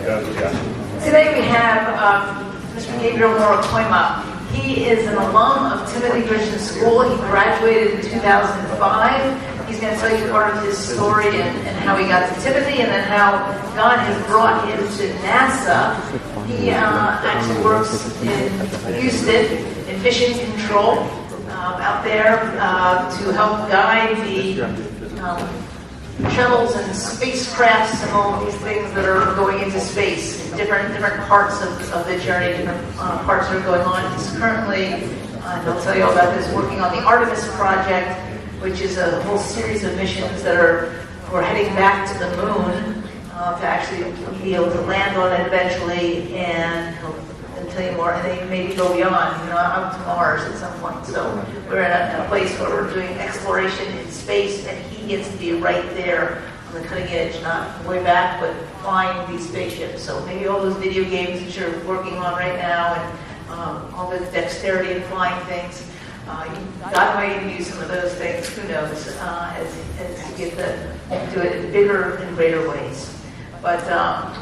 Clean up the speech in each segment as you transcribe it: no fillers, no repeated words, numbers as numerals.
Today we have Mr. Gabe Morocoima. He is an alum of Timothy Christian School. He graduated in 2005. He's going to tell you part of his story and how he got to Timothy, and then how God has brought him to NASA. He actually works in Houston in mission control out there to help guide the shuttles and spacecrafts and all of these things that are going into space. Different parts of the journey, different parts that are going on. He's currently, and I'll tell you all about this, working on the Artemis project, which is a whole series of missions that we're heading back to the moon to actually be able to land on it eventually, and tell you more, and then maybe go beyond, out to Mars at some point. So we're in a place where we're doing exploration in space, and he gets to be right there on the cutting edge, not way back, but flying these spaceships. So maybe all those video games that you're working on right now, and all the dexterity in flying things, God might even use some of those things, who knows, as you get to do it in bigger and greater ways. But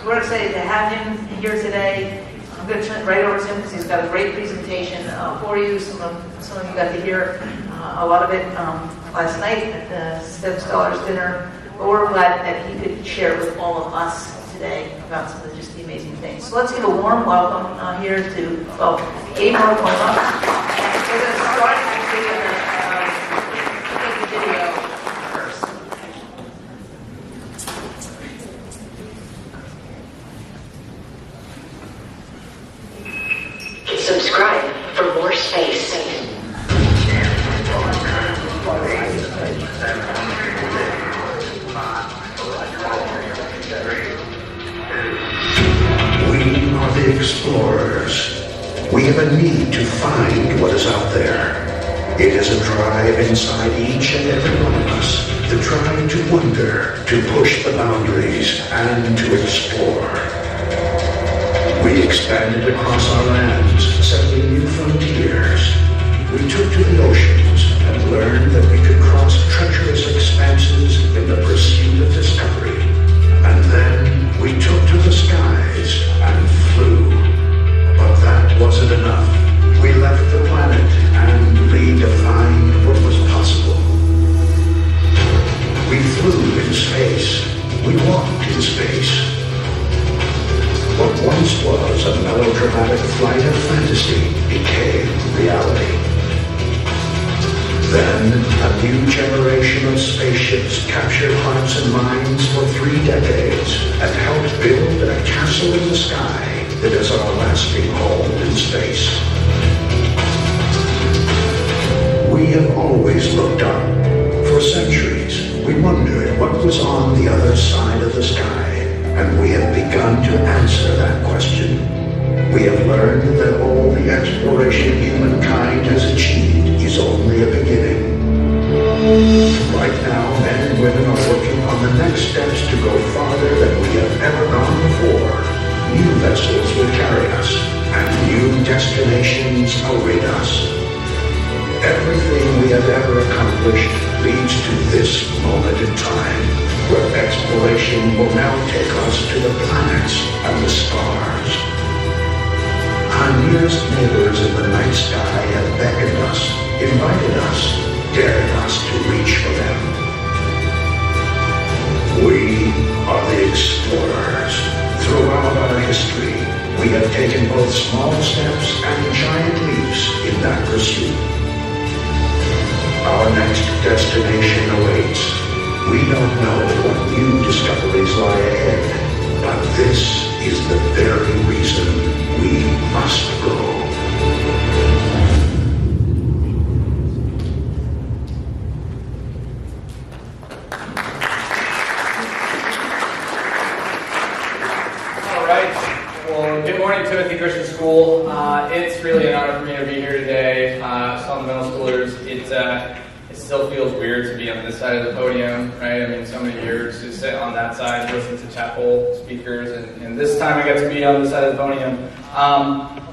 we're excited to have him here today. I'm going to turn right over to him because he's got a great presentation for you. Some of you got to hear a lot of it last night at the STEM Scholars Dinner. But we're glad that he could share with all of us today about some of just the amazing things. So let's give a warm welcome here to Gabe Morocoima. We're going to start actually with the video first. Subscribe for more space. We are the explorers. We have a need to find what is out there. It is a drive inside each and every one of us. The drive to wonder, to push the boundaries, and to explore. We expanded across our lands, settling new frontiers. We took to the oceans and learned that we could cross treacherous expanses in the pursuit of discovery. And then we took to the skies and flew. But that wasn't enough. We left the planet and redefined what was possible. We flew in space. We walked in space. What once was a melodramatic flight of fantasy became reality. Then, a new generation of spaceships captured hearts and minds for 3 decades and helped build a castle in the sky that is our lasting home in space. We have always looked up. For centuries, we wondered what was on the other side of the sky. And we have begun to answer that question. We have learned that all the exploration humankind has achieved is only a beginning. Right now, men and women are working on the next steps to go farther than we have ever gone before. New vessels will carry us, and new destinations await us. Everything we have ever accomplished leads to this moment in time, where exploration will now take us to the planets and the stars. Our nearest neighbors in the night sky have beckoned us, invited us, dared us to reach for them. We are the explorers. Throughout our history, we have taken both small steps and giant leaps in that pursuit. Our next destination awaits. We don't know what new discoveries lie ahead, but this is the very reason we must go. All right. Well, good morning, Timothy Christian School. It's really an honor for me to be here today. Some middle schoolers, it still feels weird to be on this side of the podium, right? I mean, so many years to sit on that side, listen to chapel speakers, and this time I get to be on this side of the podium.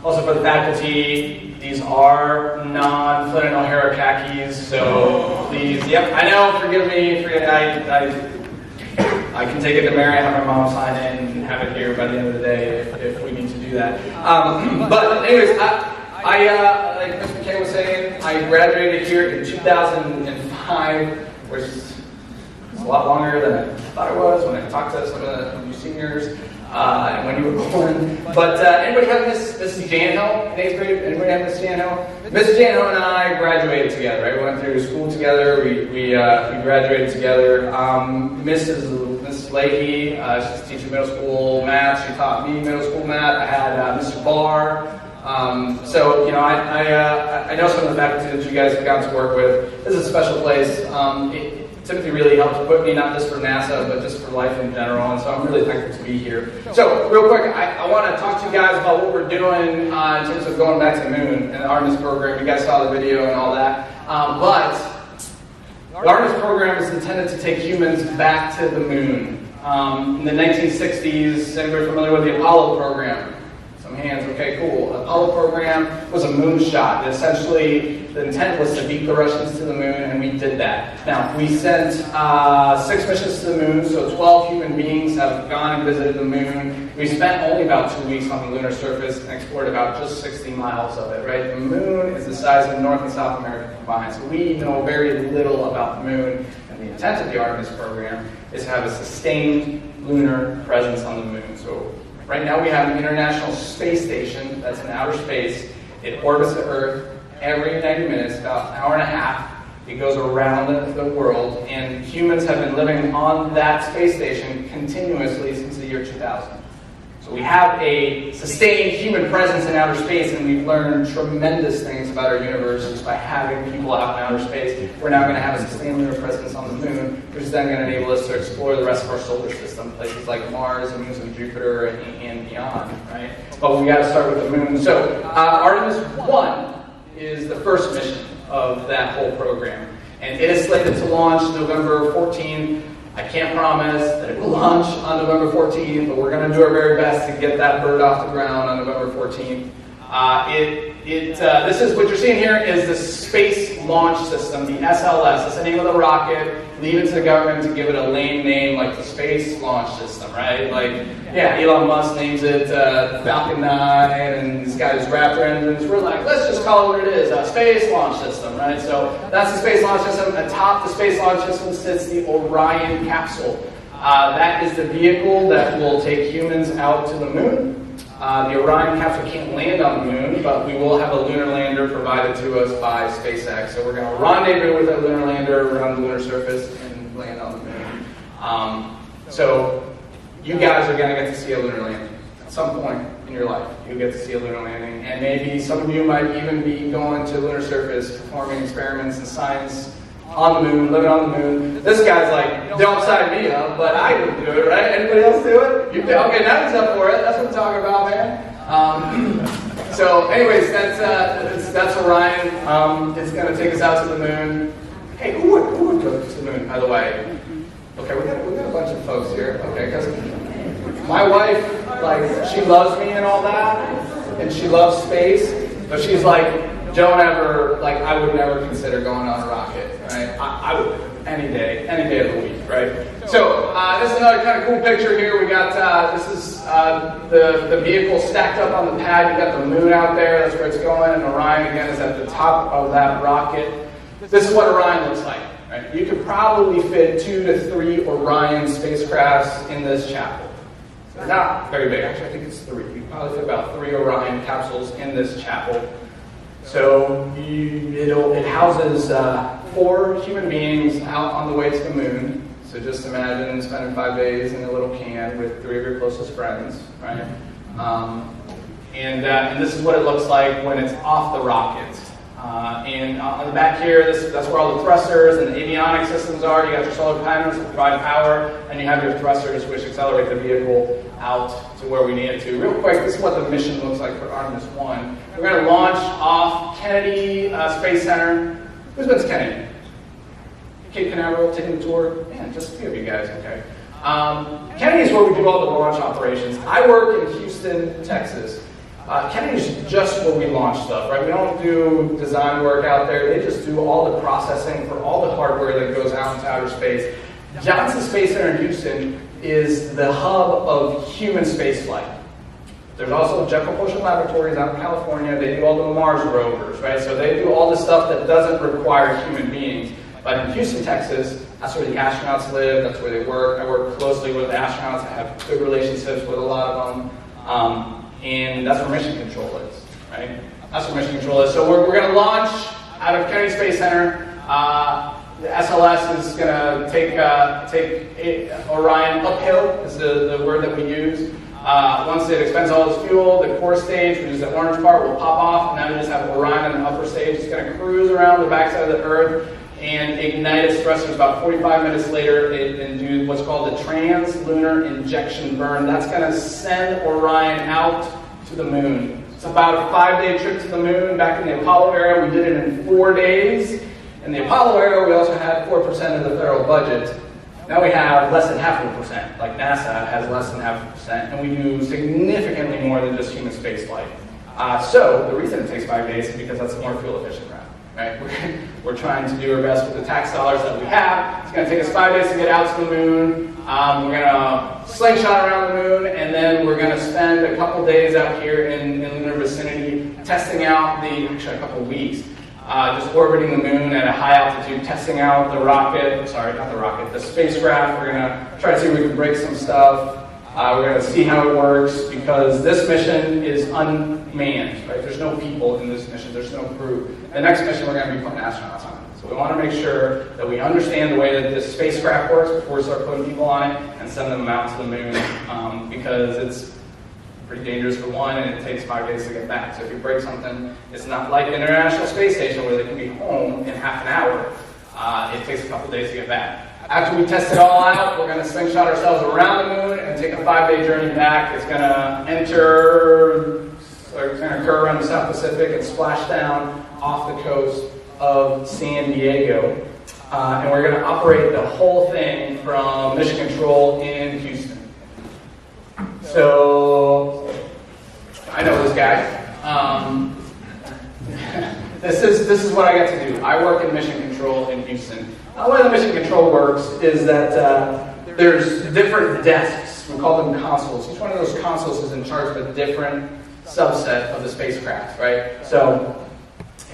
Also for the faculty, these are non-Flint and O'Hara khakis, so please, yep, I know, forgive me, I I can take it to Mary, have my mom sign in, and have it here by the end of the day if we need to do that. But anyways, I like Mr. McKay was saying, I graduated here in 2005, which is a lot longer than I thought it was when I talked to some of you seniors and when you were born. But anybody have Mrs. Janhill in 8th grade? Anybody have Mrs. Janhill? Mrs. Janhill and I graduated together, right? We went through school together. We graduated together. Mrs. Leahy, she's teaching middle school math. She taught me middle school math. I had Mr. Barr. So, you know, I know some of the faculty that you guys have gotten to work with. This is a special place. Timothy really helped put me, not just for NASA, but just for life in general, and so I'm really thankful to be here. So, real quick, I want to talk to you guys about what we're doing in terms of going back to the moon and the Artemis program. You guys saw the video and all that. But the Artemis program is intended to take humans back to the moon. In the 1960s, anybody familiar with the Apollo program? Some hands, okay, cool. The Apollo program was a moonshot. Essentially, the intent was to beat the Russians to the moon, and we did that. Now, we sent 6 missions to the moon, so 12 human beings have gone and visited the moon. We spent only about 2 weeks on the lunar surface and explored about just 60 miles of it, right? The moon is the size of North and South America combined, so we know very little about the moon. And the intent of the Artemis program is to have a sustained lunar presence on the moon. So right now we have an International Space Station that's in outer space. It orbits the Earth every 90 minutes, about an hour and a half. It goes around the world, and humans have been living on that space station continuously since the year 2000. So we have a sustained human presence in outer space, and we've learned tremendous things about our universe just by having people out in outer space. We're now going to have a sustained lunar presence on the moon, which is then going to enable us to explore the rest of our solar system, places like Mars and moons of Jupiter and beyond, right? But we got to start with the moon. So Artemis 1 is the first mission of that whole program. And it is slated to launch November 14th. I can't promise that it will launch on November 14th, but we're going to do our very best to get that bird off the ground on November 14th. This is what you're seeing here is the Space Launch System, the SLS. That's the name of the rocket. Leave it to the government to give it a lame name like the Space Launch System, right? Like, yeah, Elon Musk names it Falcon 9, and it's got his Raptor engines. We're like, let's just call it what it is, a Space Launch System, right? So that's the Space Launch System. Atop the Space Launch System sits the Orion capsule. That is the vehicle that will take humans out to the moon. The Orion capsule can't land on the moon, but we will have a lunar lander provided to us by SpaceX. So we're going to rendezvous with that lunar lander around the lunar surface and land on the moon. So you guys are going to get to see a lunar landing at some point in your life. You'll get to see a lunar landing, and maybe some of you might even be going to the lunar surface, performing experiments in science on the moon, living on the moon. This guy's like, don't sign me up, but I would do it, right? Anybody else do it? You do? Okay, now he's up for it. That's what I'm talking about, man. So, anyways, that's Orion. It's going to take us out to the moon. Hey, who would go to the moon, by the way? Okay, we got a bunch of folks here. Okay, because my wife, like, she loves me and all that, and she loves space, but she's like, don't ever, like, I would never consider going on a rocket, right? I would, any day of the week, right? So, this is another kind of cool picture here. We got, this is the vehicle stacked up on the pad. You got the moon out there, that's where it's going, and Orion, again, is at the top of that rocket. This is what Orion looks like, right? You could probably fit 2 to 3 Orion spacecrafts in this chapel. They're not very big, actually, I think it's 3. You could probably fit about 3 Orion capsules in this chapel. So it houses 4 human beings out on the way to the moon. So just imagine spending 5 days in a little can with 3 of your closest friends, right? And this is what it looks like when it's off the rocket. And on the back here, that's where all the thrusters and the avionics systems are. You got your solar panels that provide power, and you have your thrusters which accelerate the vehicle out to where we need it to. Real quick, this is what the mission looks like for Artemis 1. We're going to launch off Kennedy Space Center. Who's been to Kennedy? Cape Canaveral, taking the tour? Man, just a few of you guys, okay. Kennedy is where we do all the launch operations. I work in Houston, Texas. Kennedy is just where we launch stuff, right? We don't do design work out there. They just do all the processing for all the hardware that goes out into outer space. Johnson Space Center in Houston is the hub of human spaceflight. There's also Jet Propulsion Laboratories out in California. They do all the Mars rovers, right? So they do all the stuff that doesn't require human beings. But in Houston, Texas, that's where the astronauts live. That's where they work. I work closely with the astronauts. I have good relationships with a lot of them. And that's where mission control is, right? That's where mission control is. So we're going to launch out of Kennedy Space Center. The SLS is going to take Orion uphill, is the word that we use. Once it expends all its fuel, the core stage, which is the orange part, will pop off, and now we just have Orion in the upper stage. It's going to cruise around the backside of the Earth and ignite its thrusters about 45 minutes later and do what's called the trans-lunar injection burn. That's going to send Orion out to the moon. It's about a 5-day trip to the moon. Back in the Apollo era, we did it in 4 days. In the Apollo era, we also had 4% of the federal budget. Now we have less than 0.5%, like NASA has less than 0.5%, and we do significantly more than just human spaceflight. So the reason it takes 5 days is because that's a more fuel efficient route, right? We're trying to do our best with the tax dollars that we have. It's going to take us 5 days to get out to the moon. We're going to slingshot around the moon, and then we're going to spend a couple days out here in the lunar vicinity testing out actually a couple weeks. Just orbiting the moon at a high altitude, testing out the rocket, sorry, not the rocket, the spacecraft. We're going to try to see if we can break some stuff. We're going to see how it works, because this mission is unmanned, right? There's no people in this mission, there's no crew. The next mission we're going to be putting astronauts on. So we want to make sure that we understand the way that this spacecraft works before we start putting people on it and send them out to the moon, because it's pretty dangerous for one, and it takes 5 days to get back. So if you break something, it's not like the International Space Station where they can be home in half an hour. It takes a couple days to get back. After we test it all out, we're going to slingshot ourselves around the moon and take a 5-day journey back. It's going to occur around the South Pacific and splash down off the coast of San Diego. And we're going to operate the whole thing from Mission Control in Houston. So, I know this guy. This is what I get to do. I work in Mission Control in Houston. The way the Mission Control works is that there's different desks. We call them consoles. Each one of those consoles is in charge of a different subset of the spacecraft, right? So,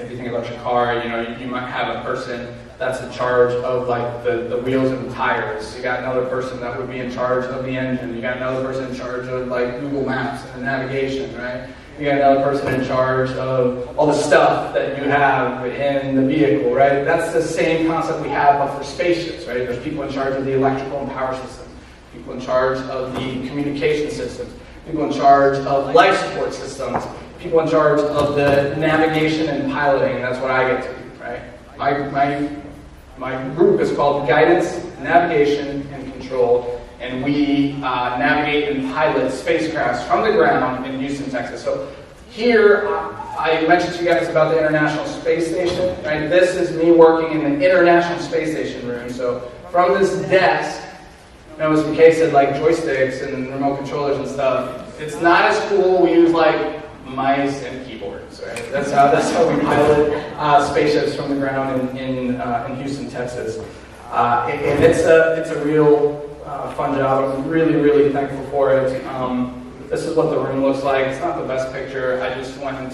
if you think about your car, you might have a person that's in charge of like the wheels and the tires. You got another person that would be in charge of the engine. You got another person in charge of like Google Maps and navigation, right? You got another person in charge of all the stuff that you have in the vehicle, right? That's the same concept we have, but for spaceships, right? There's people in charge of the electrical and power systems, people in charge of the communication systems, people in charge of life support systems, people in charge of the navigation and piloting. That's what I get to do, right? My group is called Guidance, Navigation, and Control, and we navigate and pilot spacecrafts from the ground in Houston, Texas. So here, I mentioned to you guys about the International Space Station, right? This is me working in the International Space Station room. So from this desk, as McKay said, like joysticks and remote controllers and stuff, it's not as cool. We use like mice and keyboards, right? That's how we pilot spaceships from the ground in Houston, Texas. And it's a real fun job. I'm really, really thankful for it. This is what the room looks like. It's not the best picture. I just went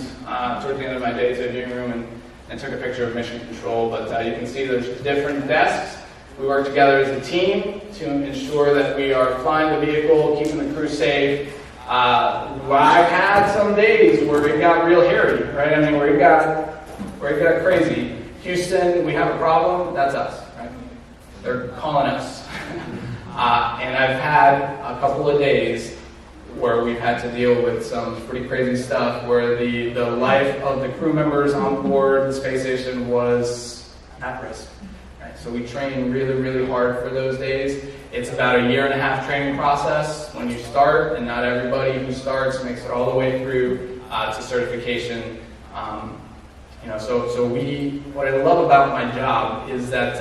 towards the end of my day to a viewing room and took a picture of Mission Control. But you can see there's different desks. We work together as a team to ensure that we are flying the vehicle, keeping the crew safe. I've had some days where it got real hairy, right? I mean, where it got crazy. Houston, we have a problem. That's us, right? They're calling us. And I've had a couple of days where we've had to deal with some pretty crazy stuff where the life of the crew members on board the space station was at risk. Right? So we train really, really hard for those days. It's about a 1.5-year training process when you start, and not everybody who starts makes it all the way through to certification. What I love about my job is that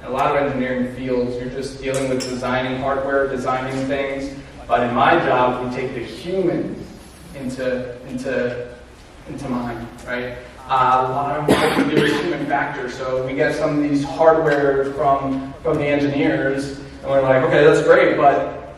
in a lot of engineering fields, you're just dealing with designing hardware, designing things. But in my job, we take the human into mind, right? A lot of what we do is human factor. So we get some of these hardware from the engineers, and And we're like, okay, that's great, but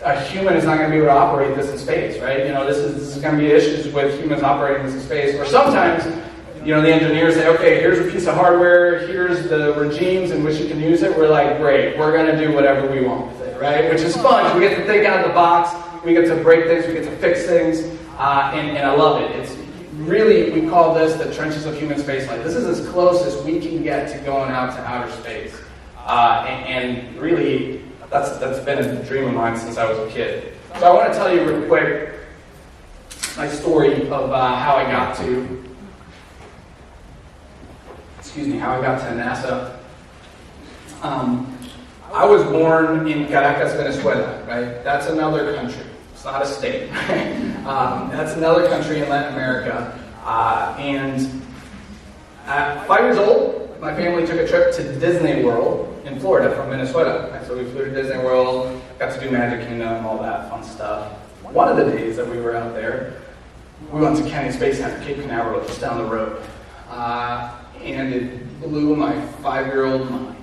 a human is not going to be able to operate this in space, right? This is going to be issues with humans operating this in space. Or sometimes, the engineers say, okay, here's a piece of hardware, here's the regimes in which you can use it. We're like, great, we're going to do whatever we want with it, right? Which is fun. We get to think out of the box. We get to break things. We get to fix things. And I love it. It's really, we call this the trenches of human spaceflight. This is as close as we can get to going out to outer space. And really, that's been a dream of mine since I was a kid. So I want to tell you real quick my story of how I got to NASA. I was born in Caracas, Venezuela, right? That's another country. It's not a state, right? That's another country in Latin America. And at 5 years old, my family took a trip to Disney World in Florida from Venezuela. Right? So we flew to Disney World, got to do Magic Kingdom, all that fun stuff. One of the days that we were out there, we went to Kennedy Space Center, Cape Canaveral, just down the road. And it blew my 5-year-old mind,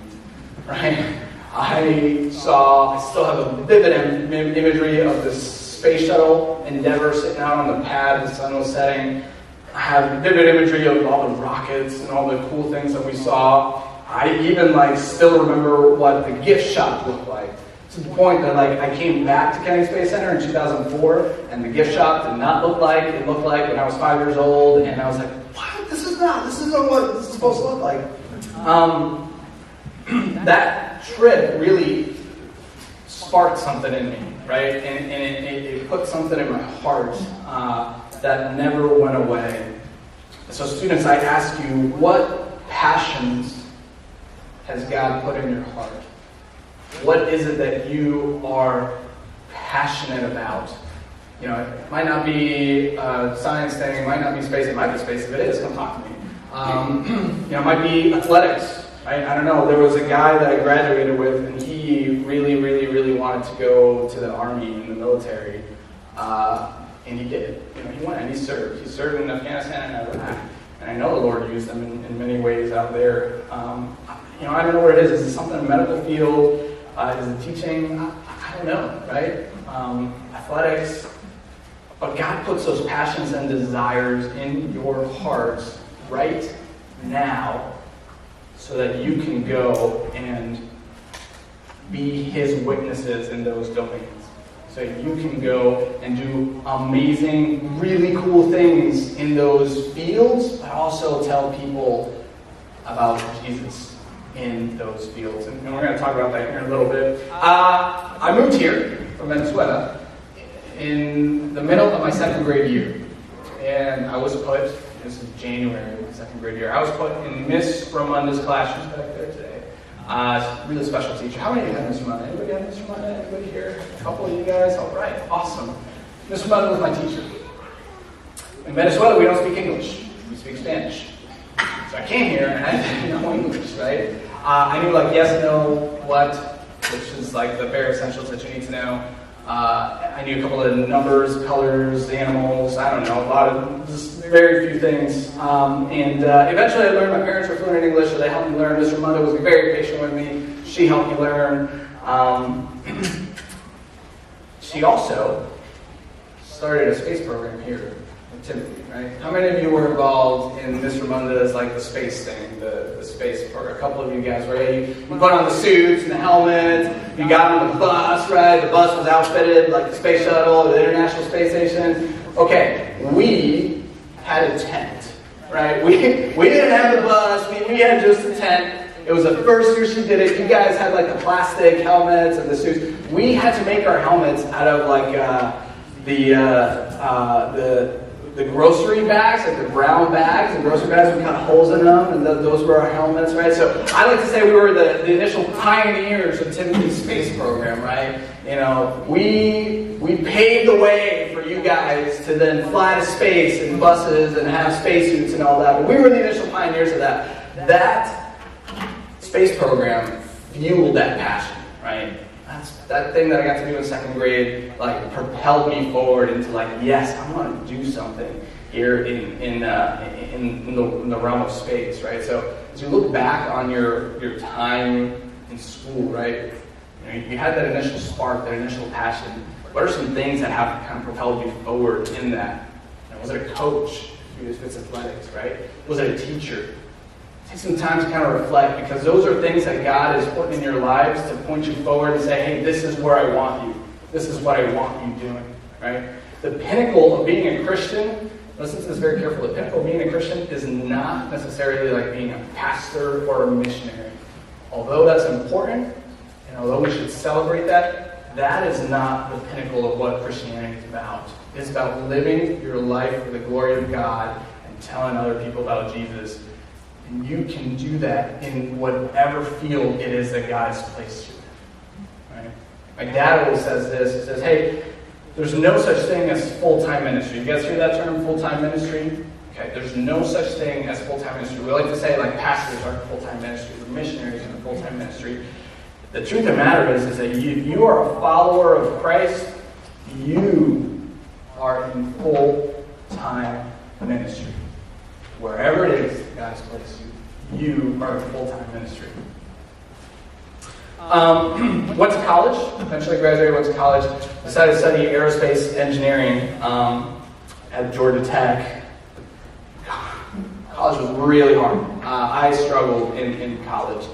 right? I still have a vivid imagery of this space shuttle Endeavour sitting out on the pad, the sun was setting. I have vivid imagery of all the rockets and all the cool things that we saw. I even still remember what the gift shop looked like. To the point that I came back to Kennedy Space Center in 2004, and the gift shop did not look like it looked like when I was 5 years old, and I was like, what? This isn't what this is supposed to look like. That trip really sparked something in me, right? And it put something in my heart that never went away. So students, I ask you, what passions has God put in your heart? What is it that you are passionate about? It might not be a science thing, it might not be space, it might be space. If it is, come talk to me. It might be athletics, right? I don't know. There was a guy that I graduated with, and he really, really, really wanted to go to the Army and the military. And he did. He went and he served. He served in Afghanistan and Iraq. And I know the Lord used them in many ways out there. I don't know what it is. Is it something in the medical field? Is it teaching? I don't know, right? Athletics. But God puts those passions and desires in your hearts right now so that you can go and be His witnesses in those domains. So you can go and do amazing, really cool things in those fields, but also tell people about Jesus in those fields. And we're going to talk about that here in a little bit. I moved here from Venezuela in the middle of my 2nd grade year. And I was put, this is January of my 2nd grade year, I was put in Miss Ramunda's class. She's back there today. Really special teacher. How many of you have Miss Ramunda? Anybody have Miss Ramunda? Anybody here? A couple of you guys? All right, awesome. Miss Ramunda was my teacher. In Venezuela, we don't speak English. We speak Spanish. So I came here and I didn't know English, right? I knew yes, no, what, which is the bare essentials that you need to know. I knew a couple of numbers, colors, animals, I don't know, a lot of, just very few things. And eventually I learned. My parents were fluent in English, so they helped me learn. Mr. Ramunda was very patient with me. She helped me learn. She also started a space program here in Timothy, right? How many of you were involved in Miss Ramunda's, the space thing, the space program? A couple of you guys, right? You put on the suits and the helmets, you got on the bus, right? The bus was outfitted like the space shuttle or the International Space Station. Okay, we had a tent, right? We didn't have the bus, we had just a tent. It was the first year she did it. You guys had the plastic helmets and the suits. We had to make our helmets out of the grocery bags, the brown bags, the grocery bags. We cut holes in them, and those were our helmets, right? So I like to say we were the initial pioneers of Timothy's space program, right? We paved the way for you guys to then fly to space in buses and have spacesuits and all that. But we were the initial pioneers of that. That space program fueled that passion, right? That thing that I got to do in 2nd grade, propelled me forward into yes, I want to do something here in the realm of space, right? So as you look back on your time in school, right? You had that initial spark, that initial passion. What are some things that have kind of propelled you forward in that? Was it a coach? If it's athletics, right? Was it a teacher? Take some time to kind of reflect, because those are things that God is putting in your lives to point you forward and say, hey, this is where I want you. This is what I want you doing, right? The pinnacle of being a Christian, listen to this very carefully, the pinnacle of being a Christian is not necessarily like being a pastor or a missionary. Although that's important, and although we should celebrate that, that is not the pinnacle of what Christianity is about. It's about living your life for the glory of God and telling other people about Jesus. And you can do that in whatever field it is that God has placed you in. Right? My dad always says this. He says, hey, there's no such thing as full-time ministry. You guys hear that term, full-time ministry? Okay, there's no such thing as full-time ministry. We like to say like pastors aren't full-time ministry, or missionaries aren't full-time ministry. The truth of the matter is that if you are a follower of Christ, you are in full-time ministry. Wherever it is that God has placed you, you are in full-time ministry. Went to college, eventually graduated, went to college, decided to study aerospace engineering at Georgia Tech. College was really hard. I struggled in college.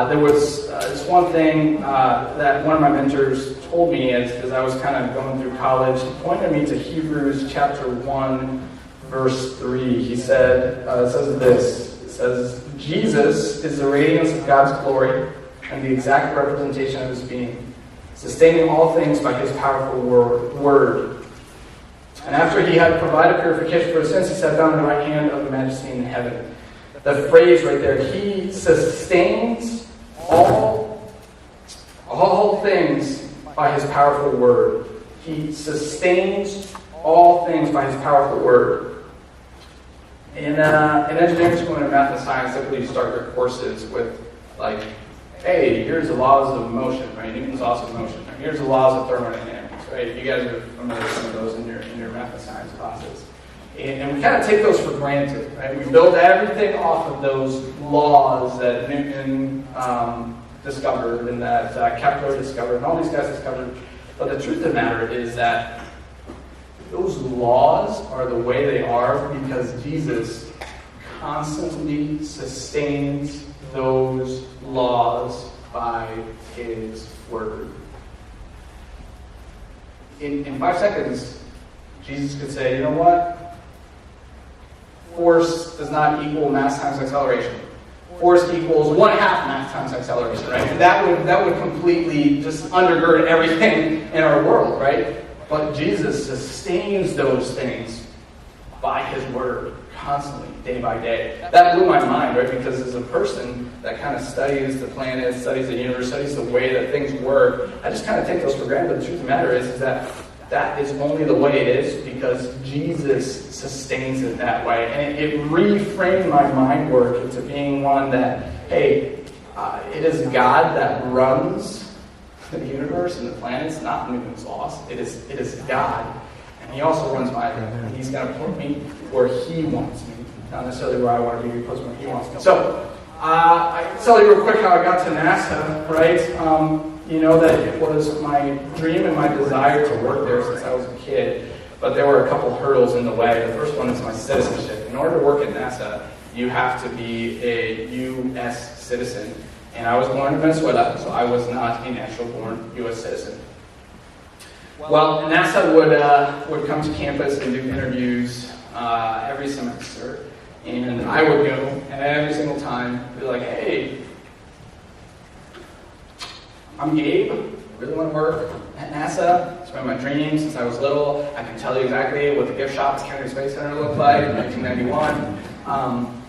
There was this one thing that one of my mentors told me as I was kind of going through college. He pointed me to Hebrews chapter 1, verse 3. He said, it says this, it says, Jesus is the radiance of God's glory and the exact representation of his being, sustaining all things by his powerful word. And after he had provided purification for his sins, he sat down at the right hand of the majesty in heaven. The phrase right there, he sustains all things by his powerful word. He sustains all things by his powerful word. In engineering school and in math and science, typically you start your courses with like, hey, here's the laws of motion, right? Newton's laws of motion. Right? Here's the laws of thermodynamics, right? You guys are familiar with some of those in your math and science classes. And we kind of take those for granted, right? We build everything off of those laws that Newton discovered and that Kepler discovered and all these guys discovered. But the truth of the matter is that those laws are the way they are because Jesus constantly sustains those laws by his word. In 5 seconds, Jesus could say, you know what? Force does not equal mass times acceleration. Force equals 1/2 mass times acceleration, right? And that would completely just undergird everything in our world, right? But Jesus sustains those things by his word constantly, day by day. That blew my mind, right? Because as a person that kind of studies the planet, studies the universe, studies the way that things work, I just kind of take those for granted. But the truth of the matter is that is only the way it is because Jesus sustains it that way. And it reframed my mind work into being one that, hey, it is God that runs the universe and the planets, not Newton's laws. It is God. And he also runs my life. And he's going to put me where he wants me, not necessarily where I want to be, he puts me where he wants me. So, I'll tell you real quick how I got to NASA, right? You know that it was my dream and my desire to work there since I was a kid, but there were a couple hurdles in the way. The first one is my citizenship. In order to work at NASA, you have to be a U.S. citizen. And I was born in Venezuela, so I was not a natural-born U.S. citizen. Well, NASA would come to campus and do interviews every semester, and I would go, and every single time be like, hey, I'm Gabe, really want to work at NASA. It's been my dream since I was little. I can tell you exactly what the gift shop at Kennedy Space Center looked like in 1991.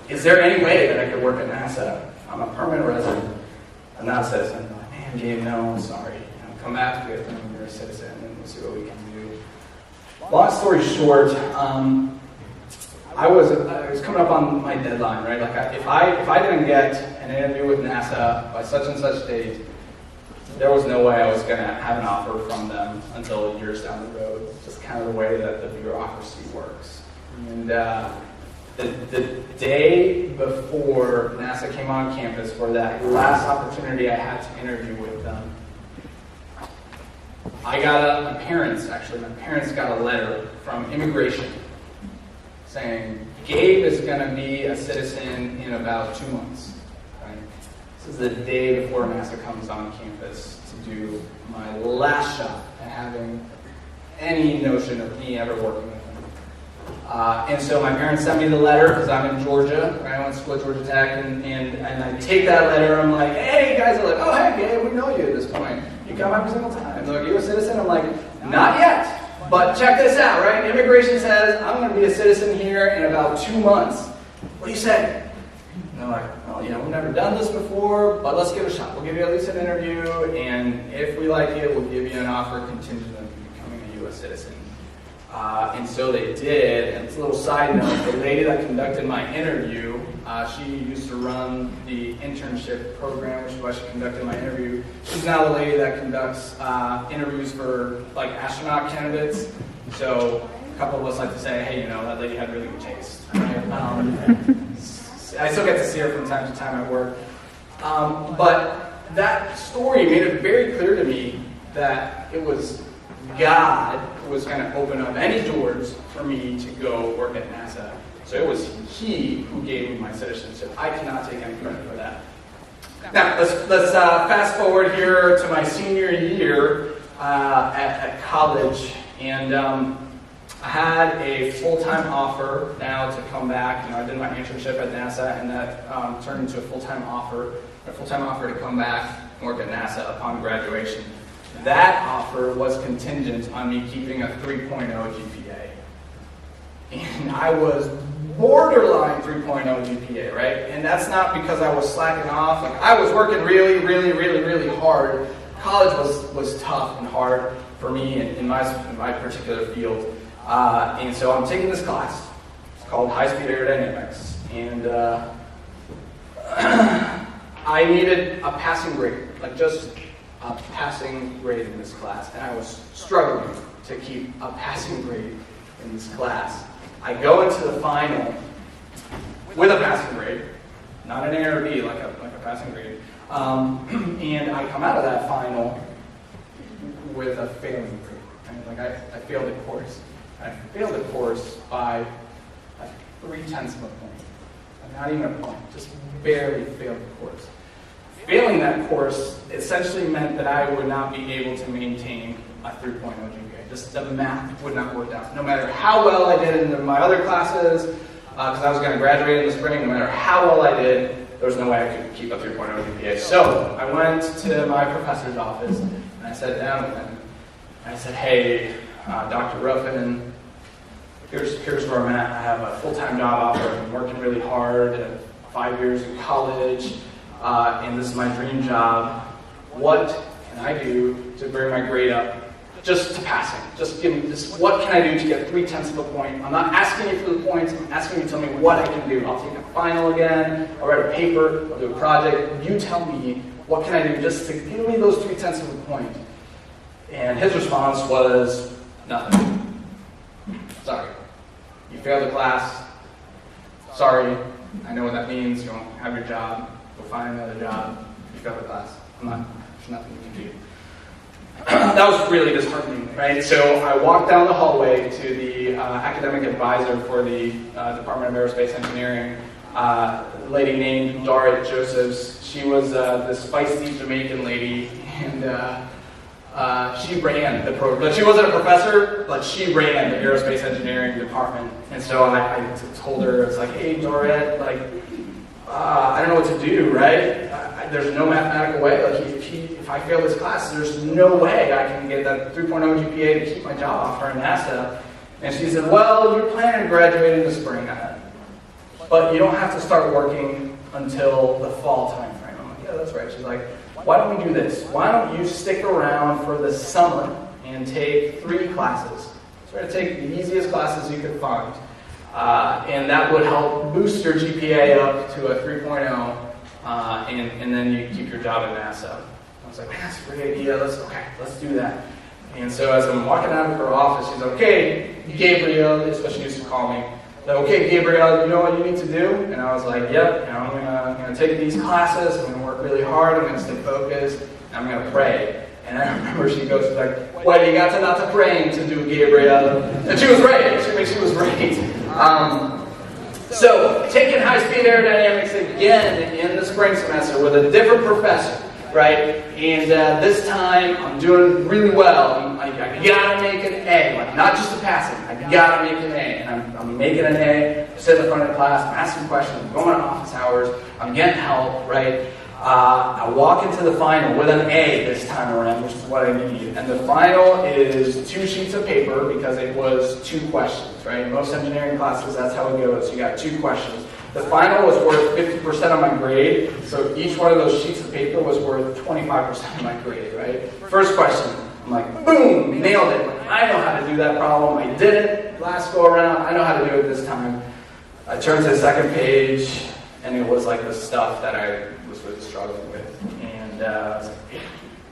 Is there any way that I could work at NASA? I'm a permanent resident. I'm not a citizen. I'm like, man, Gabe, no, I'm sorry. Come back with me when you're a citizen and we'll see what we can do. Long story short, I was coming up on my deadline, right? Like if I didn't get an interview with NASA by such and such date, there was no way I was going to have an offer from them until years down the road. It's just kind of the way that the bureaucracy works. And The day before NASA came on campus, for that last opportunity I had to interview with them, my parents got a letter from immigration saying, Gabe is going to be a citizen in about 2 months. Right? This is the day before NASA comes on campus to do my last shot at having any notion of me ever working with them. And so my parents sent me the letter because I'm in Georgia, right? I went to school at Georgia Tech, and I take that letter, I'm like, hey, guys are like, oh, hey, Gabe, we know you at this point. You come every single time. They're like, you're a citizen? I'm like, not yet. But check this out, right? Immigration says I'm going to be a citizen here in about 2 months. What do you say? And they're like, well, we've never done this before, but let's give it a shot. We'll give you at least an interview, and if we like you, we'll give you an offer contingent on you becoming a U.S. citizen. And so they did. And it's a little side note, the lady that conducted my interview, she used to run the internship program, which is why she conducted my interview. She's now the lady that conducts interviews for like astronaut candidates. So a couple of us like to say, hey, that lady had really good taste. Right? I still get to see her from time to time at work. But that story made it very clear to me that it was God was going to open up any doors for me to go work at NASA. So it was He who gave me my citizenship. I cannot take any credit for that. Now, let's fast forward here to my senior year at college. And I had a full-time offer now to come back. I did my internship at NASA, and that turned into a full-time offer to come back and work at NASA upon graduation. That offer was contingent on me keeping a 3.0 GPA. And I was borderline 3.0 GPA, right? And that's not because I was slacking off. Like, I was working really, really, really, really hard. College was tough and hard for me in my particular field. And so I'm taking this class. It's called High-Speed Aerodynamics. And I needed a passing grade, like just a passing grade in this class, and I was struggling to keep a passing grade in this class. I go into the final with a passing grade, not an A or B, like a passing grade, and I come out of that final with a failing grade. Like I failed the course. I failed the course by 0.3 of a point. Not even a point, just barely failed the course. Failing that course essentially meant that I would not be able to maintain a 3.0 GPA. Just the math would not work out. No matter how well I did in my other classes, because I was going to graduate in the spring, no matter how well I did, there was no way I could keep a 3.0 GPA. So I went to my professor's office, and I sat down with him, and I said, hey, Dr. Ruffin, here's where I'm at. I have a full-time job offer. I'm working really hard, 5 years in college, and this is my dream job. What can I do to bring my grade up just to passing? What can I do to get 0.3 of a point? I'm not asking you for the points, I'm asking you to tell me what I can do. I'll take a final again, I'll write a paper, I'll do a project. You tell me, what can I do just to give me those 0.3 of a point? And his response was, nothing. Sorry. You failed the class. Sorry. I know what that means. You won't have your job. Go find another job. You failed the class. There's nothing you can do. That was really disheartening, right? So I walked down the hallway to the academic advisor for the Department of Aerospace Engineering, a lady named Dorit Josephs. She was this feisty Jamaican lady, and she ran the program. She wasn't a professor, but she ran the aerospace engineering department. And so I told her, it's like, hey, Dorit, like, I don't know what to do, right? There's no mathematical way. Like, if I fail this class, there's no way I can get that 3.0 GPA to keep my job offer in NASA. And she said, well, you're planning to graduate in the spring, but you don't have to start working until the fall time frame. I'm like, yeah, that's right. She's like, why don't we do this? Why don't you stick around for the summer and take 3 classes? Try to take the easiest classes you could find. And that would help boost your GPA up to a 3.0, and then you keep your job at NASA. I was like, man, that's a great idea. Let's do that. And so as I'm walking out of her office, she's like, okay, Gabriel, is what she used to call me. like, okay, Gabriel, you know what you need to do? And I was like, yep, I'm gonna take these classes, I'm gonna work really hard, I'm gonna stay focused, and I'm gonna pray. And I remember she goes, she's like, what do you got to not to praying to do, Gabriel? And she was right, she was right. So, taking high-speed aerodynamics again in the spring semester with a different professor, right? And this time, I'm doing really well. I gotta make an A, like not just a passing. I gotta make an A, and I'm making an A. I sit in the front of the class, I'm asking questions, I'm going to office hours, I'm getting help, right? I walk into the final with an A this time around, which is what I need. And the final is 2 sheets of paper because it was 2 questions, right? Most engineering classes, that's how it goes. You got 2 questions. The final was worth 50% of my grade, so each one of those sheets of paper was worth 25% of my grade, right? First question, I'm like, boom, nailed it. I know how to do that problem. I did it last go around. I know how to do it this time. I turned to the second page, and it was like the stuff that I was really struggling with. And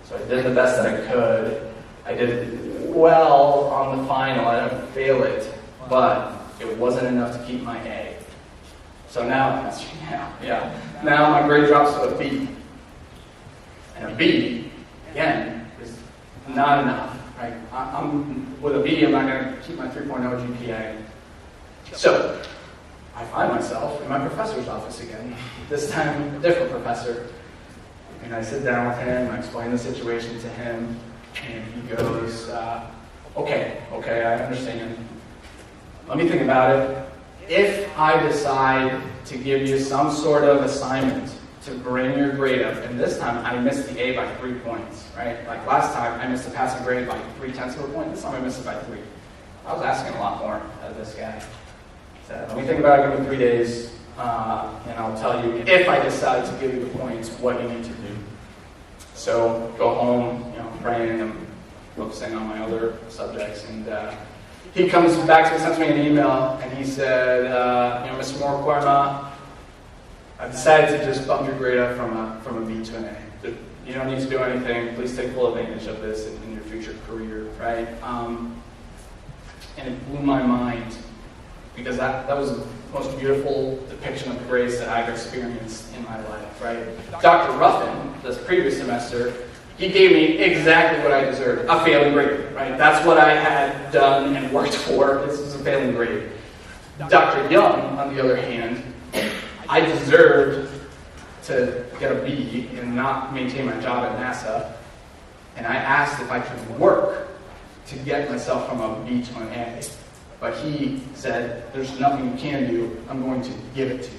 so I did the best that I could. I did well on the final. I didn't fail it, but it wasn't enough to keep my A. So now my grade drops to a B. And a B, again, is not enough, right? With a B, I'm not going to keep my 3.0 GPA. So I find myself in my professor's office again, this time a different professor. And I sit down with him, I explain the situation to him, and he goes, okay, I understand. Let me think about it. If I decide to give you some sort of assignment to bring your grade up, and this time I missed the A by 3 points, right? Like last time I missed the passing grade by 0.3 of a point, this time I missed it by 3. I was asking a lot more out of this guy. So let me think about it, give me 3 days, and I'll tell you if I decide to give you the points, what you need to do. So go home, praying, I'm focusing on my other subjects, and he comes back to me, sends me an email, and he said, Mr. Morocoima, I've decided to just bump your grade up from a B to an A. You don't need to do anything. Please take full advantage of this in your future career, right? And it blew my mind because that was the most beautiful depiction of grace that I've experienced in my life, right? Dr. Ruffin, this previous semester, he gave me exactly what I deserved, a failing grade, right? That's what I had done and worked for. This is a failing grade. Dr. Young, on the other hand, I deserved to get a B and not maintain my job at NASA. And I asked if I could work to get myself from a B to an A. But he said, there's nothing you can do. I'm going to give it to you.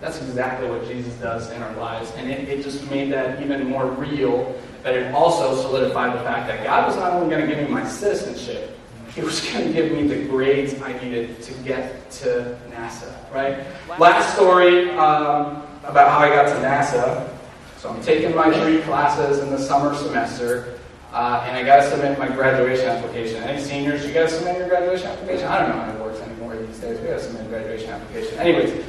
That's exactly what Jesus does in our lives. And it just made that even more real, but it also solidified the fact that God was not only going to give me my citizenship, He was going to give me the grades I needed to get to NASA, right? Last story about how I got to NASA. So I'm taking my 3 classes in the summer semester, and I got to submit my graduation application. Any seniors, you got to submit your graduation application? I don't know how it works anymore these days. We got to submit a graduation application. Anyways,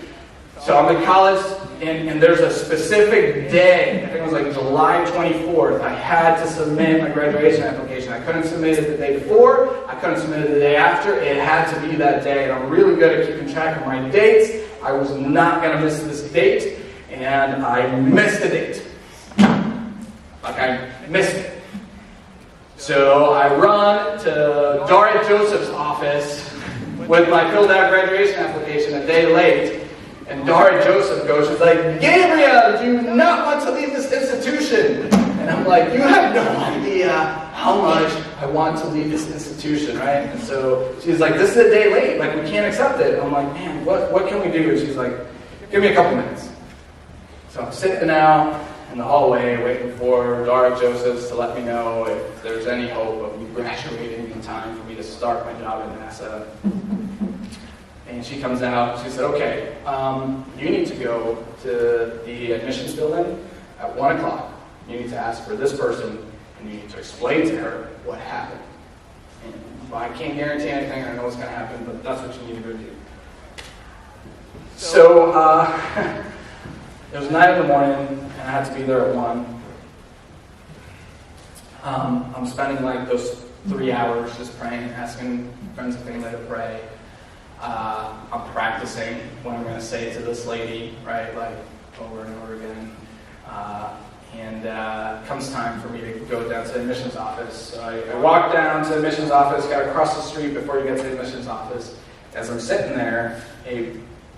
so I'm in college, and there's a specific day, I think it was like July 24th, I had to submit my graduation application. I couldn't submit it the day before, I couldn't submit it the day after, it had to be that day. And I'm really good at keeping track of my dates. I was not going to miss this date, and I missed the date. Like I missed it. So I run to Daria Joseph's office with my filled out graduation application a day late. And Daria Joseph goes, she's like, Gabriel, do you not want to leave this institution? And I'm like, you have no idea how much I want to leave this institution, right? And so she's like, this is a day late, like we can't accept it. And I'm like, man, what can we do? And she's like, give me a couple minutes. So I'm sitting now in the hallway waiting for Daria Josephs to let me know if there's any hope of me graduating in time for me to start my job at NASA. And she comes out, she said, okay, you need to go to the admissions building at 1 o'clock. You need to ask for this person, and you need to explain to her what happened. And I can't guarantee anything, I know what's going to happen, but that's what you need to go do. So, it was 9 in the morning, and I had to be there at 1. I'm spending like those 3 hours just praying, asking friends and family to pray. I'm practicing what I'm going to say to this lady, right, like over and over again. And comes time for me to go down to the admissions office. So I walk down to the admissions office, got to cross the street before you get to the admissions office. As I'm sitting there, a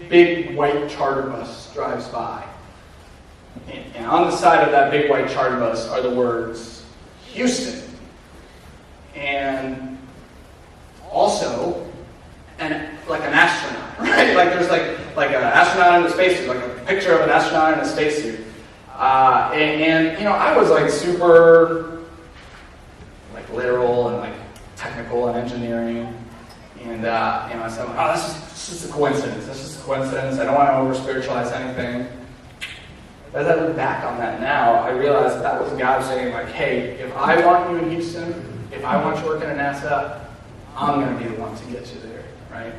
big white charter bus drives by. And on the side of that big white charter bus are the words, Houston. And also, like an astronaut, right? Like there's like an astronaut in a spacesuit, like a picture of an astronaut in a spacesuit. And you know, I was like super like literal and like technical and engineering. And I said, oh, this is a coincidence. This is a coincidence. I don't want to over-spiritualize anything. But as I look back on that now, I realize that was God saying, like, hey, if I want you in Houston, if I want you working at NASA, I'm going to be the one to get you there, right?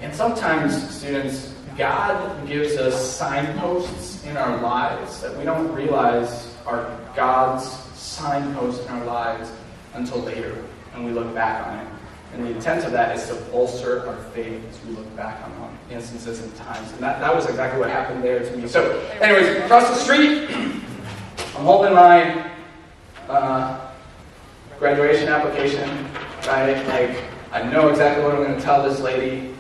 And sometimes, students, God gives us signposts in our lives that we don't realize are God's signposts in our lives until later, and we look back on it. And the intent of that is to bolster our faith as we look back on instances and times. And that was exactly what happened there to me. So, anyways, across the street, I'm holding my graduation application, right? Like, I know exactly what I'm going to tell this lady.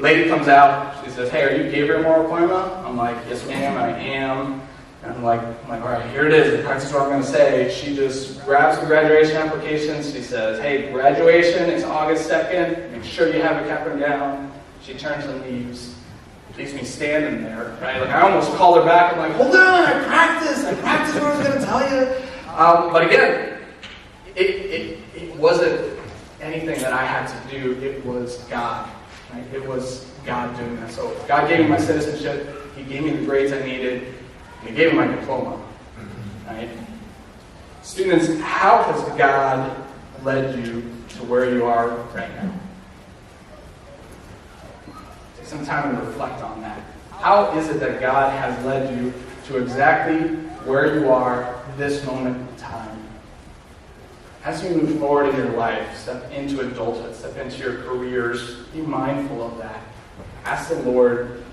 Lady comes out, she says, hey, are you Gabe Morocoima? I'm like, yes ma'am, I am. And I'm like, all right, here it is. Practice what I'm going to say. She just grabs the graduation application. She says, hey, graduation is August 2nd. Make sure you have a cap and gown. She turns and leaves me standing there, right? Like I almost called her back. I'm like, hold on, I practiced what I was going to tell you. But again, it wasn't anything that I had to do. It was God, right? It was God doing that. So God gave me my citizenship. He gave me the grades I needed. He gave me my diploma, right? Students, how has God led you to where you are right now? Take some time to reflect on that. How is it that God has led you to exactly where you are this moment in time? As you move forward in your life, step into adulthood, step into your careers, be mindful of that. Ask the Lord,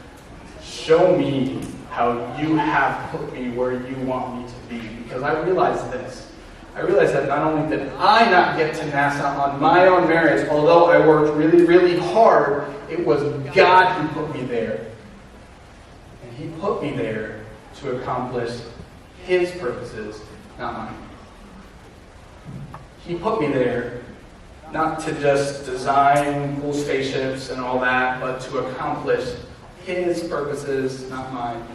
show me how you have put me where you want me to be. Because I realize this. I realize that not only did I not get to NASA on my own merits, although I worked really, really hard, it was God who put me there. And He put me there to accomplish His purposes, not mine. He put me there not to just design cool spaceships and all that, but to accomplish His purposes, not mine.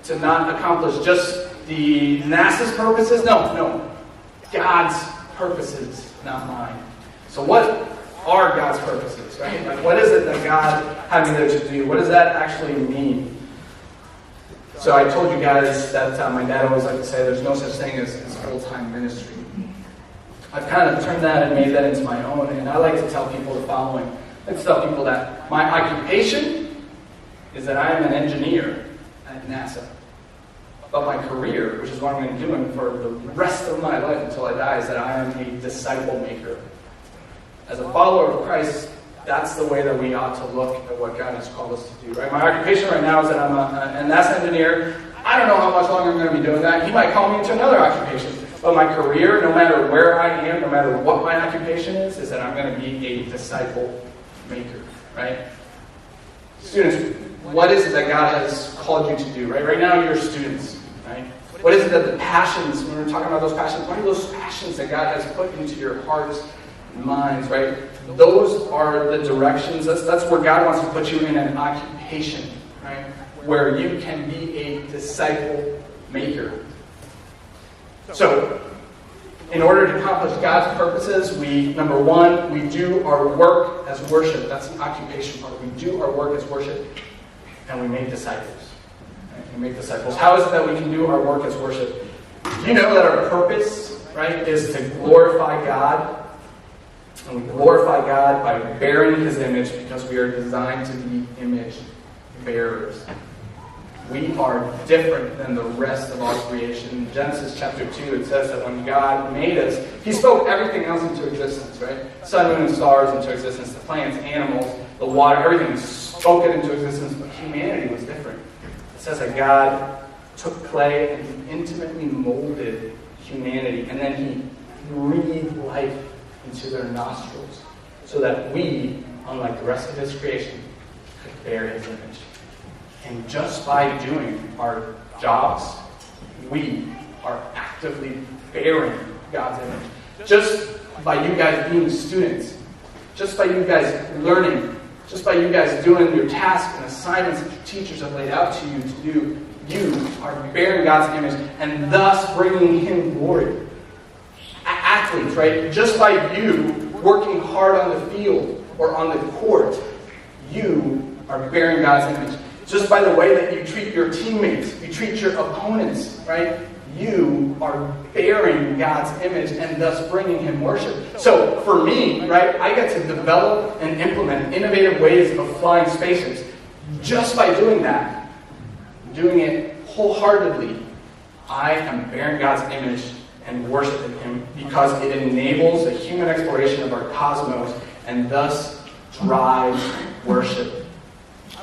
To not accomplish just the NASA's purposes. No. God's purposes, not mine. So what are God's purposes, right? Like what is it that God had me there to do? What does that actually mean? So I told you guys that my dad always liked to say there's no such thing as full-time ministry. I've kind of turned that and made that into my own, and I like to tell people the following. I like to tell people that my occupation is that I am an engineer at NASA. But my career, which is what I'm going to be doing for the rest of my life until I die, is that I am a disciple maker. As a follower of Christ, that's the way that we ought to look at what God has called us to do. Right? My occupation right now is that I'm a NASA engineer. I don't know how much longer I'm going to be doing that. He might call me into another occupation. But my career, no matter where I am, no matter what my occupation is that I'm going to be a disciple maker. Right? Students, what is it that God has called you to do? Right now you're students. Right? What is it that the passions, when we're talking about those passions, what are those passions that God has put into your hearts and minds, right? Those are the directions. That's where God wants to put you in an occupation, right? Where you can be a disciple maker. So, in order to accomplish God's purposes, number one, we do our work as worship. That's the occupation part. We do our work as worship, and we make disciples. We make disciples. How is it that we can do our work as worship? You know that our purpose, right, is to glorify God. And we glorify God by bearing His image because we are designed to be image bearers. We are different than the rest of our creation. In Genesis chapter 2, it says that when God made us, He spoke everything else into existence, right? Sun, moon, and stars into existence, the plants, animals, the water, everything was spoken into existence, but humanity was different. It says that God took clay and he intimately molded humanity, and then he breathed life into their nostrils so that we, unlike the rest of his creation, could bear his image. And just by doing our jobs, we are actively bearing God's image. Just by you guys being students, just by you guys learning, just by you guys doing your tasks and assignments that your teachers have laid out to you to do, you are bearing God's image and thus bringing him glory. Athletes, right? Just by you working hard on the field or on the court, you are bearing God's image. Just by the way that you treat your teammates, you treat your opponents, right? You are bearing God's image and thus bringing him worship. So for me, right, I get to develop and implement innovative ways of flying spaceships. Just by doing that, doing it wholeheartedly, I am bearing God's image and worshiping him because it enables the human exploration of our cosmos and thus drives worship.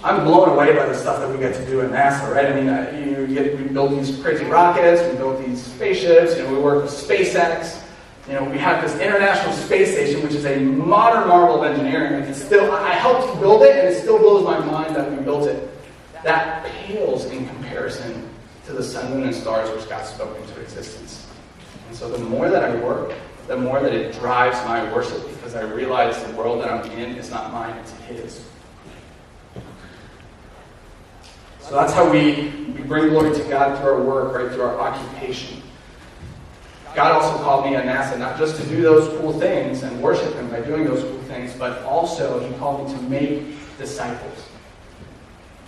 I'm blown away by the stuff that we get to do at NASA, right? I mean, we build these crazy rockets, we build these spaceships, we work with SpaceX. We have this International Space Station, which is a modern marvel of engineering. I helped build it, and it still blows my mind that we built it. That pales in comparison to the sun, moon, and stars which God spoke into existence. And so the more that I work, the more that it drives my worship, because I realize the world that I'm in is not mine, it's his. So that's how we bring glory to God through our work, right, through our occupation. God also called me at NASA not just to do those cool things and worship him by doing those cool things, but also he called me to make disciples.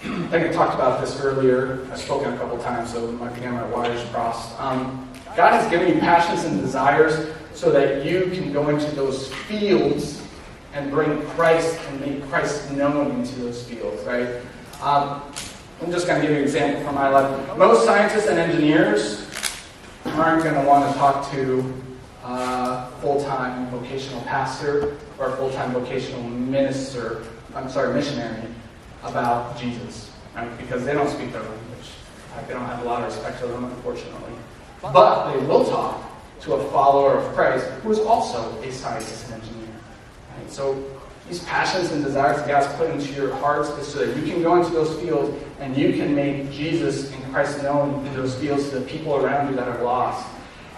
I think I talked about this earlier. I've spoken a couple times, so it might be getting my wires crossed. God has given you passions and desires so that you can go into those fields and bring Christ and make Christ known into those fields, right? I'm just going to give you an example from my life. Most scientists and engineers aren't going to want to talk to a full-time vocational pastor or a full-time vocational missionary about Jesus, right? Because they don't speak their language. In fact, they don't have a lot of respect for them, unfortunately. But they will talk to a follower of Christ who is also a scientist and engineer. Right? So these passions and desires that God's put into your hearts is so that you can go into those fields and you can make Jesus and Christ known in those fields to the people around you that are lost.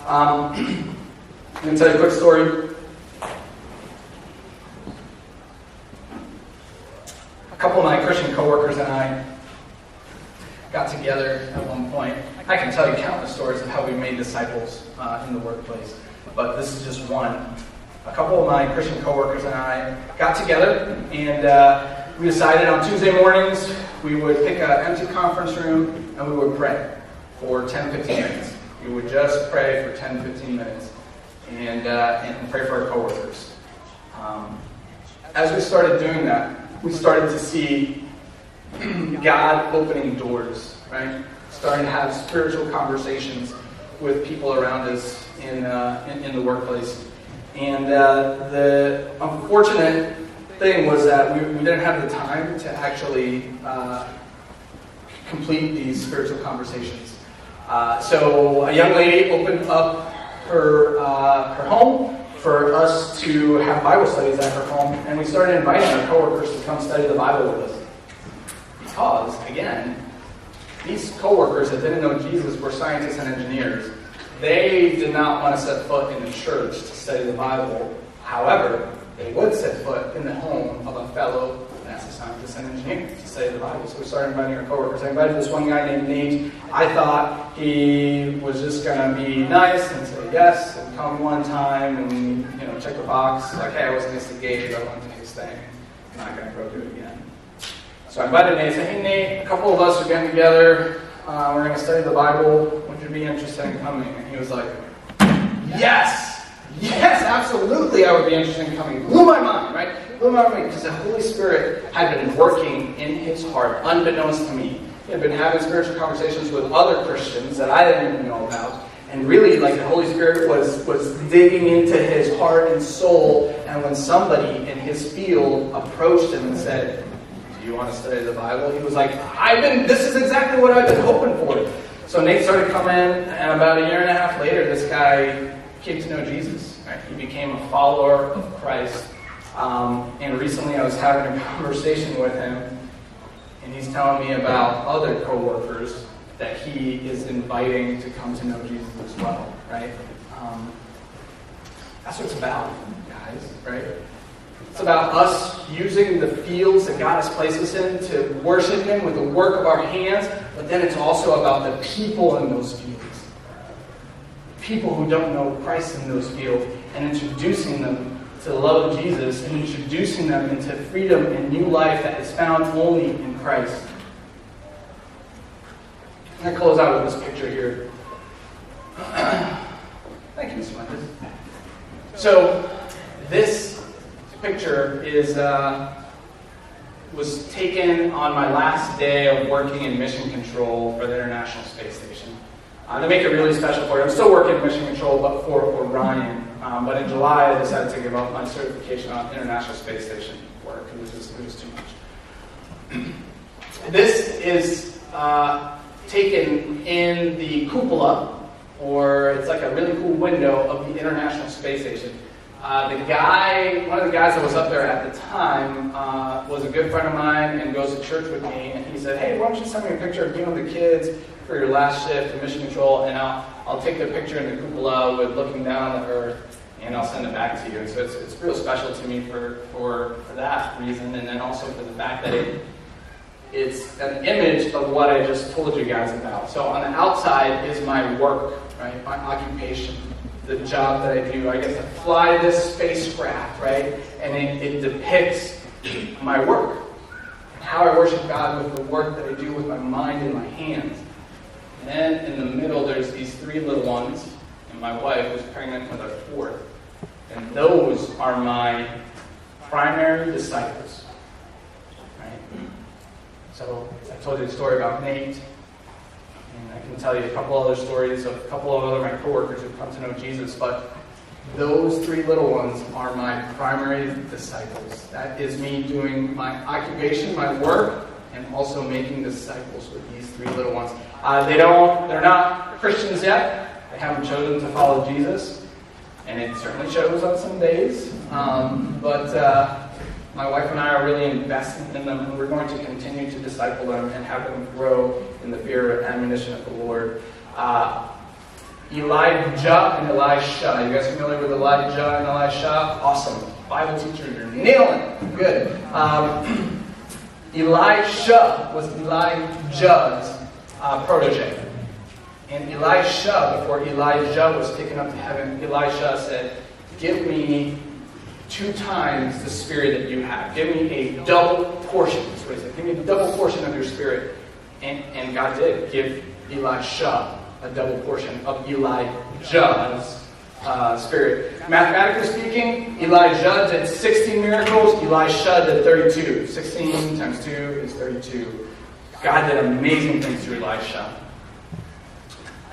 I'm going to tell you a quick story. A couple of my Christian coworkers and I got together at one point. I can tell you countless stories of how we made disciples in the workplace, but this is just one. A couple of my Christian coworkers and I got together, and we decided on Tuesday mornings we would pick an empty conference room and we would pray for 10-15 minutes. We would just pray for 10-15 minutes and pray for our coworkers. As we started doing that, we started to see God opening doors, right? Starting to have spiritual conversations with people around us in the workplace. And the unfortunate thing was that we didn't have the time to actually complete these spiritual conversations. So a young lady opened up her home for us to have Bible studies at her home, and we started inviting our coworkers to come study the Bible with us. Because, again, these coworkers that didn't know Jesus were scientists and engineers. They did not want to set foot in the church to study the Bible. However, they would set foot in the home of a fellow NASA scientist and engineer to study the Bible. So we started inviting our coworkers. I invited this one guy named Nate. I thought he was just going to be nice and say yes and come one time and check the box. Like, hey, I wasn't going to see Gabe. I went to his thing. I'm not going to go do it again. So I invited Nate. I said, hey, Nate, a couple of us are getting together. We're going to study the Bible. Would you be interested in coming? And he was like, yes, absolutely, I would be interested in coming. Blew my mind, right? Blew my mind because the Holy Spirit had been working in his heart, unbeknownst to me. He had been having spiritual conversations with other Christians that I didn't even know about. And really, like, the Holy Spirit was digging into his heart and soul, and when somebody in his field approached him and said, "Do you want to study the Bible?" He was like, this is exactly what I've been hoping for. So Nate started coming, and about a year and a half later, this guy came to know Jesus. Right? He became a follower of Christ. And recently I was having a conversation with him, and he's telling me about other coworkers that he is inviting to come to know Jesus as well, right? That's what it's about, guys, right? It's about us using the fields that God has placed us in to worship Him with the work of our hands, but then it's also about the people in those fields. People who don't know Christ in those fields, and introducing them to the love of Jesus, and introducing them into freedom and new life that is found only in Christ. I'm going to close out with this picture here. Thank you, Splendid. So, this picture was taken on my last day of working in mission control for the International Space Station. To make it really special for you, I'm still working in mission control, but for Ryan. But in July, I decided to give up my certification on International Space Station work. It was too much. This is taken in the cupola, or it's like a really cool window of the International Space Station. One of the guys that was up there at the time was a good friend of mine and goes to church with me, and he said, "Hey, why don't you send me a picture of you and the kids for your last shift in mission control, and I'll take the picture in the cupola with looking down on the earth, and I'll send it back to you." And so it's real special to me for that reason, and then also for the fact that it's an image of what I just told you guys about. So on the outside is my work, right? My occupation, the job that I do. I get to fly this spacecraft, right? And it depicts my work and how I worship God with the work that I do with my mind and my hands. And then in the middle, there's these three little ones, and my wife was pregnant with our fourth. And those are my primary disciples. Right? So I told you the story about Nate, and I can tell you a couple other stories of a couple of other my coworkers who've come to know Jesus, but those three little ones are my primary disciples. That is me doing my occupation, my work, and also making disciples with these three little ones. They're not Christians yet. They haven't chosen to follow Jesus, and it certainly shows on some days. But my wife and I are really investing in them, and we're going to continue to disciple them and have them grow in the fear and admonition of the Lord. Elijah and Elisha. You guys familiar with Elijah and Elisha? Awesome. Bible teacher, you're nailing it. Good. Elisha was Elijah's protege. And Elisha, before Elijah was taken up to heaven, Elisha said, "Give me 2 times the spirit that you have. Give me a double portion." That's what he said. "Give me a double portion of your spirit." And God did give Elisha a double portion of Elijah's spirit. Mathematically speaking, Elijah did 16 miracles, Elisha did 32. 16 times 2 is 32. God did amazing things through Elisha.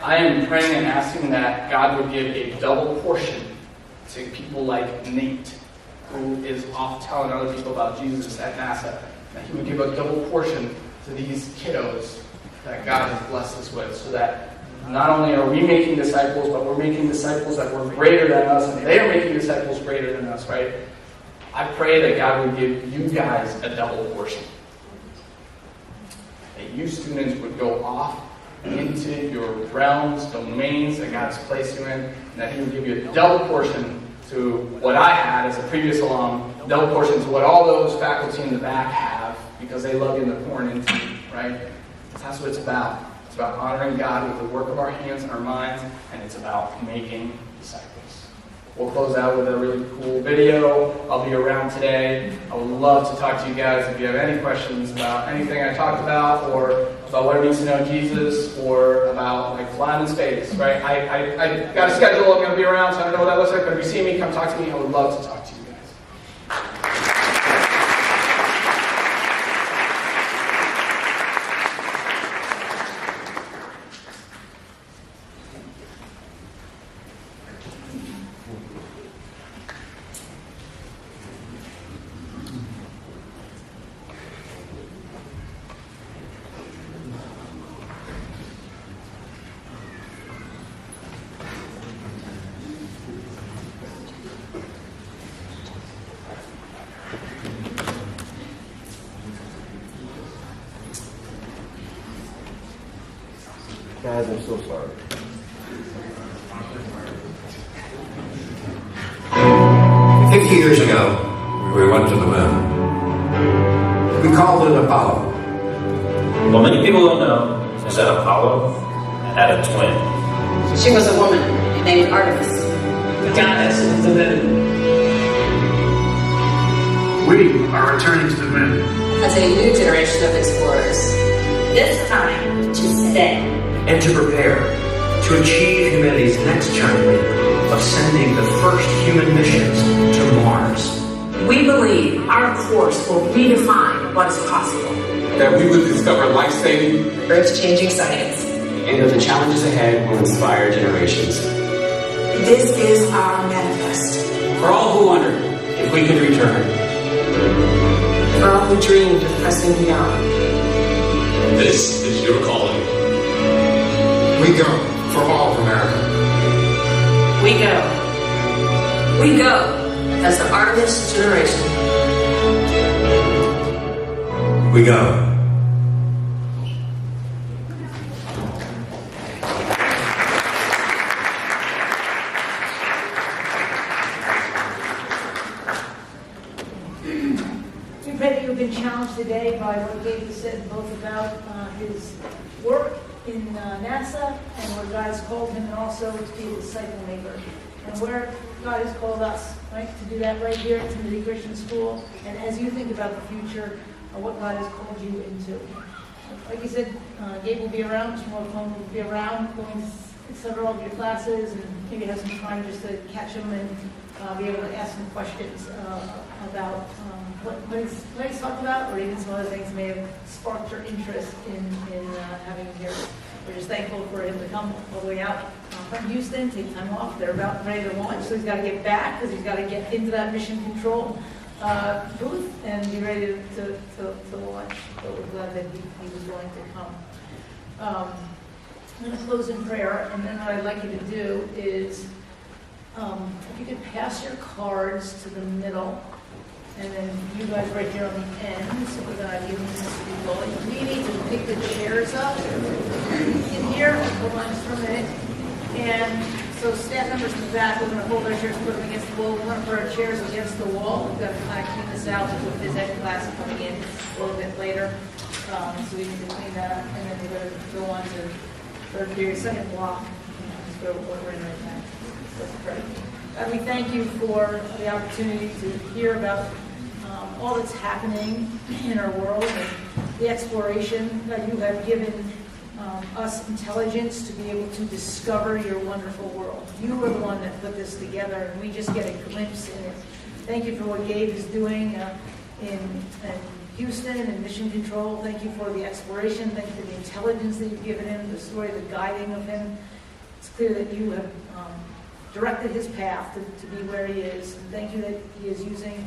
I am praying and asking that God would give a double portion to people like Nate, who is off telling other people about Jesus at NASA. That He would give a double portion to these kiddos that God has blessed us with, so that not only are we making disciples, but we're making disciples that were greater than us, and they are making disciples greater than us, right? I pray that God would give you guys a double portion. That you students would go off into your realms, domains that God's placed you in, and that He would give you a double portion to what I had as a previous alum, a double portion to what all those faculty in the back have, because they love you and they're pouring into you, right? That's what it's about. It's about honoring God with the work of our hands and our minds, and it's about making disciples. We'll close out with a really cool video. I'll be around today. I would love to talk to you guys if you have any questions about anything I talked about, or about what it means to know Jesus, or about like flying in space, right? I got a schedule. I'm going to be around, so I don't know what that looks like, but if you see me, come talk to me. I would love to talk to you guys. Guys, I'm so sorry. 50 years ago, we went to the moon. We called it Apollo. What many people don't know is that Apollo had a twin. She was a woman named Artemis, the goddess of the moon. We are returning to the moon. As a new generation of explorers. This time to stay. And to prepare to achieve humanity's next journey of sending the first human missions to Mars. We believe our course will redefine what is possible. That we would discover life-saving, Earth-changing science. And that the challenges ahead will inspire generations. This is our manifest. For all who wonder if we could return. For all who dreamed of pressing beyond. this is your calling. We go for all of America. We go. We go as the Artemis generation. We go. We pray that you've been challenged today by what Gabe said, both about his work in NASA and where God has called him, and also to be a disciple maker. And where God has called us, right, to do that right here at Timothy Christian School. And as you think about the future, what God has called you into. Like you said, Gabe will be around, Mr. Morocoima will be around, going to several of your classes, and maybe have some time just to catch him and be able to ask some questions about what he's talked about, or even some other things may have sparked your interest in having him here. We're just thankful for him to come all the way out from Houston, take time off. They're about ready to launch, so he's got to get back because he's got to get into that mission control booth and be ready to launch. So we're glad that he was willing to come. I'm going to close in prayer, and then what I'd like you to do is, if you could pass your cards to the middle, and then you guys right here on the end, so we're going to give them to people. You need to pick the chairs up in here. Hold on just for a minute. And so staff members in the back, we're going to hold our chairs, put them against the wall. We're going to put our chairs against the wall. We've got to kind of clean this out with phys ed class coming in a little bit later. So we need to clean that up, and then we're going to go on to third period, second block. Let's go what we're in right now. Let's pray. God, we thank you for the opportunity to hear about all that's happening in our world and the exploration that you have given us intelligence to be able to discover your wonderful world. You are the one that put this together, and we just get a glimpse in it. Thank you for what Gabe is doing in Houston and Mission Control. Thank you for the exploration. Thank you for the intelligence that you've given him, the story, the guiding of him. It's clear that you have directed his path to be where he is. And thank you that he is using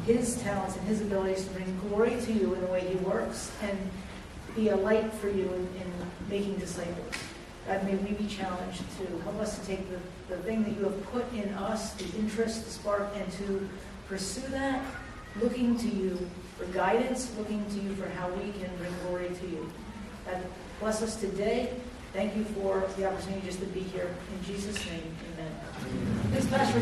his talents and his abilities to bring glory to you in the way he works and be a light for you in making disciples. God, may we be challenged to help us to take the thing that you have put in us, the interest, the spark, and to pursue that, looking to you for guidance, looking to you for how we can bring glory to you. God, bless us today. Thank you for the opportunity just to be here. In Jesus' name, amen. Please, Pastor,